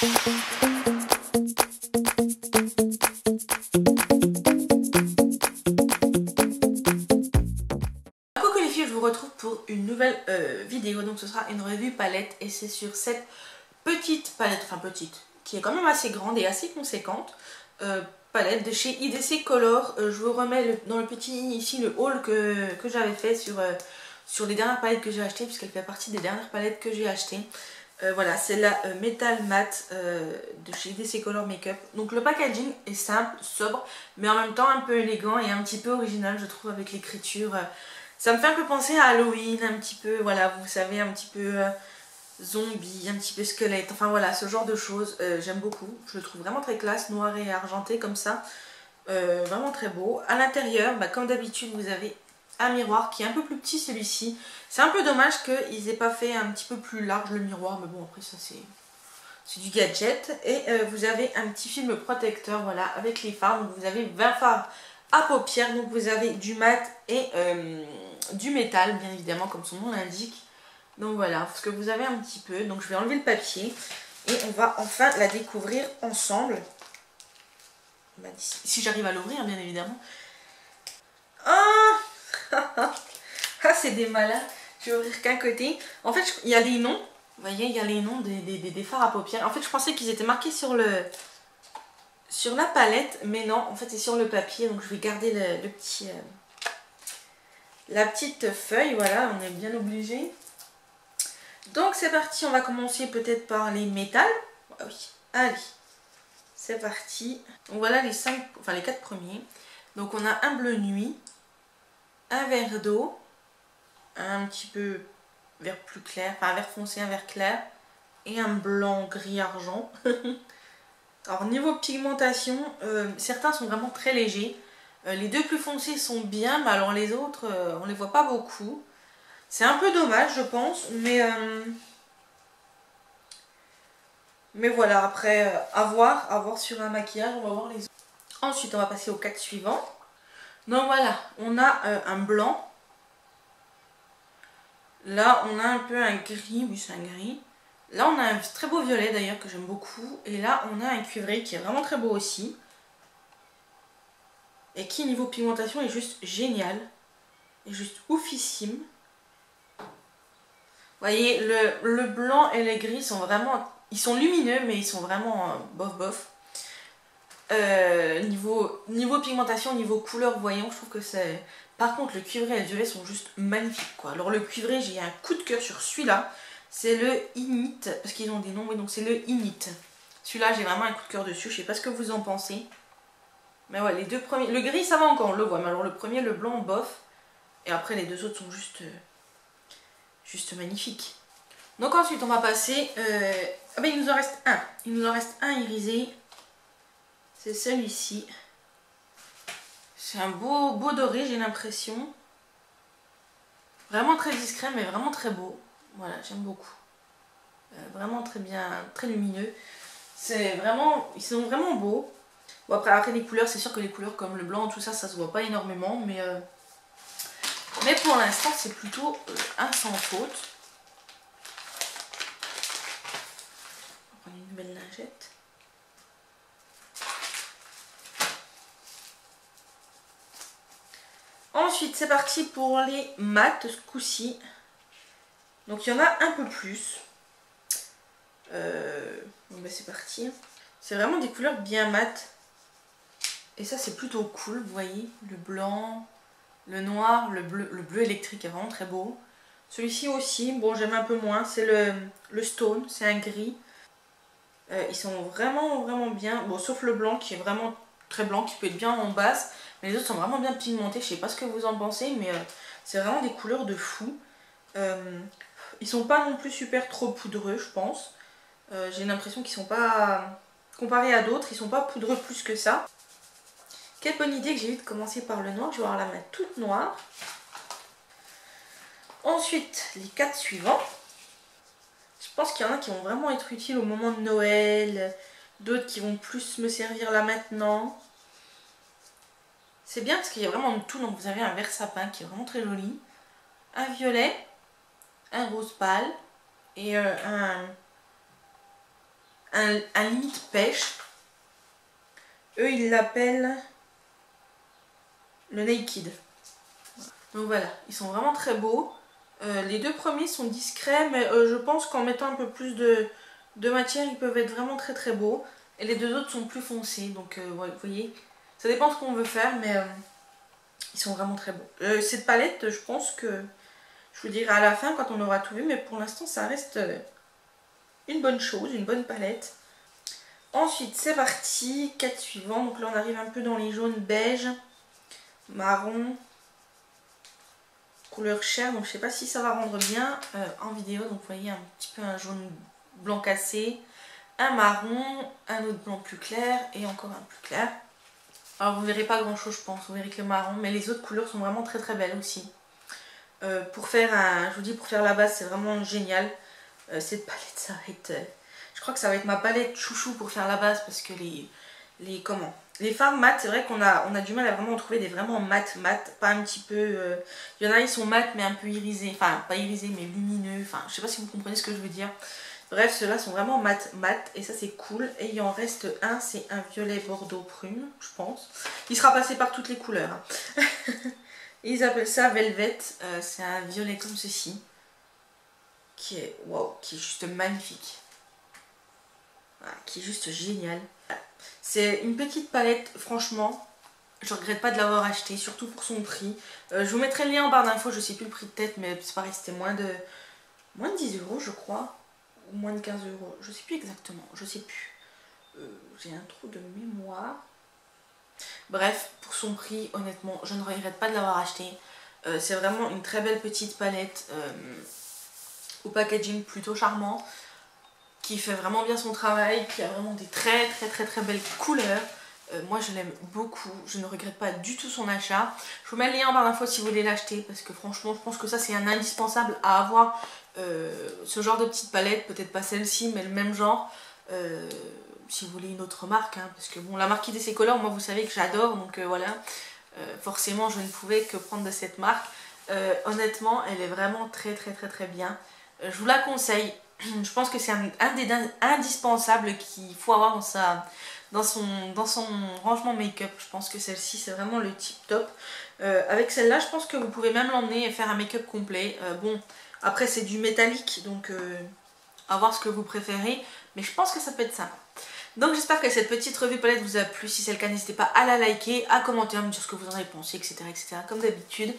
Coucou les filles, je vous retrouve pour une nouvelle vidéo. Donc ce sera une revue palette et c'est sur cette petite palette, enfin petite, qui est quand même assez grande et assez conséquente, palette de chez IDC Color. Je vous remets dans le petit ici le haul que j'avais fait sur les dernières palettes que j'ai achetées, puisqu'elle fait partie des dernières palettes que j'ai achetées. Voilà, c'est la Metal Matte de chez IDC Color Makeup. Donc le packaging est simple, sobre, mais en même temps un peu élégant et un petit peu original, je trouve, avec l'écriture. Ça me fait un peu penser à Halloween, un petit peu, voilà, vous savez, un petit peu zombie, un petit peu squelette, enfin voilà, ce genre de choses. J'aime beaucoup, je le trouve vraiment très classe, noir et argenté comme ça. Vraiment très beau. À l'intérieur, comme d'habitude, vous avez un miroir qui est un peu plus petit, celui-ci. C'est un peu dommage qu'ils aient pas fait un petit peu plus large le miroir, mais bon, après ça c'est du gadget. Et vous avez un petit film protecteur, voilà, avec les fards. Donc vous avez 20 fards à paupières, donc vous avez du mat et du métal, bien évidemment, comme son nom l'indique. Donc voilà, ce que vous avez un petit peu. Donc je vais enlever le papier et on va enfin la découvrir ensemble. Si j'arrive à l'ouvrir, bien évidemment. Ah, c'est des malins. Je vais ouvrir qu'un côté. En fait, il y a les noms. Vous voyez, il y a les noms des fards à paupières. En fait, je pensais qu'ils étaient marqués sur la palette, mais non, en fait, c'est sur le papier. Donc, je vais garder le petit, la petite feuille. Voilà, on est bien obligé. Donc, c'est parti. On va commencer peut-être par les métals. Ah oui, allez. C'est parti. Donc, voilà les 4 premiers. Donc, on a un bleu nuit, un vert d'eau, un petit peu vert plus clair, enfin un vert foncé, un vert clair, et un blanc gris argent. Alors niveau pigmentation, certains sont vraiment très légers. Les deux plus foncés sont bien, mais alors les autres, on les voit pas beaucoup. C'est un peu dommage, je pense, mais voilà, après, à voir sur un maquillage, on va voir les autres. Ensuite, on va passer au 4 suivant. Donc voilà, on a un blanc. Là, on a un peu un gris, oui c'est un gris. Là, on a un très beau violet d'ailleurs que j'aime beaucoup. Et là, on a un cuivré qui est vraiment très beau aussi. Et qui, niveau pigmentation, est juste génial. Et juste oufissime. Vous voyez, le blanc et le gris sont vraiment... Ils sont lumineux, mais ils sont vraiment bof bof. Niveau pigmentation, niveau couleur voyant, je trouve que c'est... Par contre, le cuivré et le violet sont juste magnifiques, quoi. Alors le cuivré, j'ai un coup de cœur sur celui-là. C'est le Init, parce qu'ils ont des noms, oui, donc c'est le Init. Celui-là, j'ai vraiment un coup de cœur dessus. Je sais pas ce que vous en pensez. Mais ouais, les deux premiers... Le gris, ça va encore, on le voit. Mais alors le premier, le blanc, bof. Et après, les deux autres sont juste magnifiques. Donc ensuite, on va passer... Ah ben, il nous en reste un. Il nous en reste un irisé. C'est celui-ci. C'est un beau doré, j'ai l'impression. Vraiment très discret, mais vraiment très beau. Voilà, j'aime beaucoup. Vraiment très bien, très lumineux. C'est vraiment, ils sont vraiment beaux. Bon, après les couleurs, c'est sûr que les couleurs comme le blanc, tout ça, ça se voit pas énormément. Mais pour l'instant, c'est plutôt un sans faute. On va prendre une belle lingette. Ensuite, c'est parti pour les mats ce coup-ci. Donc, il y en a un peu plus. Bon, ben, c'est parti. C'est vraiment des couleurs bien mates. Et ça, c'est plutôt cool, vous voyez. Le blanc, le noir, le bleu électrique est vraiment très beau. Celui-ci aussi, bon, j'aime un peu moins. C'est le Stone, c'est un gris. Ils sont vraiment bien. Bon, sauf le blanc qui est vraiment très blanc, qui peut être bien en base. Mais les autres sont vraiment bien pigmentés. Je sais pas ce que vous en pensez, mais c'est vraiment des couleurs de fou. Ils sont pas non plus super trop poudreux, je pense. J'ai l'impression qu'ils sont pas... Comparés à d'autres, ils sont pas poudreux plus que ça. Quelle bonne idée que j'ai eu de commencer par le noir. Je vais avoir la main toute noire. Ensuite, les 4 suivants. Je pense qu'il y en a qui vont vraiment être utiles au moment de Noël. D'autres qui vont plus me servir là maintenant. C'est bien parce qu'il y a vraiment de tout. Donc vous avez un vert sapin qui est vraiment très joli. Un violet. Un rose pâle. Et un un limite pêche. Eux ils l'appellent le Naked. Donc voilà, ils sont vraiment très beaux. Les deux premiers sont discrets, mais je pense qu'en mettant un peu plus de matière, ils peuvent être vraiment très très beaux. Et les deux autres sont plus foncés, donc ouais, vous voyez, ça dépend de ce qu'on veut faire, mais ils sont vraiment très beaux. Cette palette, je pense que je vous dirai à la fin quand on aura tout vu, mais pour l'instant ça reste une bonne chose, une bonne palette. Ensuite c'est parti, 4 suivants, donc là on arrive un peu dans les jaunes beige, marron, couleur chair, donc je sais pas si ça va rendre bien en vidéo. Donc vous voyez un petit peu un jaune blanc cassé, un marron, un autre blanc plus clair et encore un plus clair. Alors vous verrez pas grand chose je pense, vous verrez que le marron, mais les autres couleurs sont vraiment très très belles aussi. Pour faire je vous dis, pour faire la base c'est vraiment génial. Cette palette ça va être, je crois que ça va être ma palette chouchou pour faire la base, parce que les fards mat, c'est vrai qu'on a du mal à vraiment trouver des vraiment mat, pas un petit peu... Il y en a, ils sont mat mais un peu irisés, enfin pas irisés mais lumineux, enfin je sais pas si vous comprenez ce que je veux dire. Bref, ceux-là sont vraiment mat, et ça c'est cool. Et il en reste un, c'est un violet bordeaux prune, je pense. Il sera passé par toutes les couleurs. Hein. Ils appellent ça Velvet, c'est un violet comme ceci, qui est, wow, qui est juste magnifique. Voilà, qui est juste génial. C'est une petite palette, franchement, je regrette pas de l'avoir acheté, surtout pour son prix. Je vous mettrai le lien en barre d'infos, je sais plus le prix de tête, mais c'est pareil, c'était moins de 10 € je crois, ou moins de 15 €, je sais plus exactement, je sais plus. J'ai un trou de mémoire. Bref, pour son prix, honnêtement, je ne regrette pas de l'avoir acheté. C'est vraiment une très belle petite palette au packaging plutôt charmant, qui fait vraiment bien son travail, qui a vraiment des très belles couleurs. Moi je l'aime beaucoup, je ne regrette pas du tout son achat. Je vous mets le lien en barre d'infos si vous voulez l'acheter, parce que franchement je pense que ça c'est un indispensable à avoir, ce genre de petite palette, peut-être pas celle-ci mais le même genre. Si vous voulez une autre marque, hein, parce que bon, la marque IDC Color, moi vous savez que j'adore, donc voilà, forcément je ne pouvais que prendre de cette marque. Honnêtement elle est vraiment très bien, je vous la conseille. Je pense que c'est un des indispensables qu'il faut avoir dans son rangement make-up. Je pense que celle-ci c'est vraiment le tip top. Avec celle-là je pense que vous pouvez même l'emmener et faire un make-up complet. Bon, après c'est du métallique, donc à voir ce que vous préférez, mais je pense que ça peut être sympa. Donc j'espère que cette petite revue palette vous a plu. Si c'est le cas, n'hésitez pas à la liker, à commenter, à me dire ce que vous en avez pensé, etc. comme d'habitude.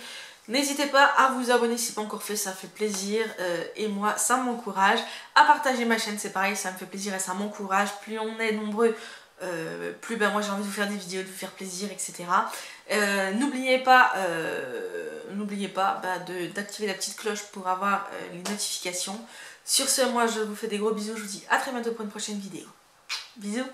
N'hésitez pas à vous abonner si ce n'est pas encore fait, ça fait plaisir et moi ça m'encourage. À partager ma chaîne, c'est pareil, ça me fait plaisir et ça m'encourage. Plus on est nombreux, plus moi j'ai envie de vous faire des vidéos, de vous faire plaisir, etc. N'oubliez pas d'activer la petite cloche pour avoir les notifications. Sur ce, moi je vous fais des gros bisous, je vous dis à très bientôt pour une prochaine vidéo. Bisous.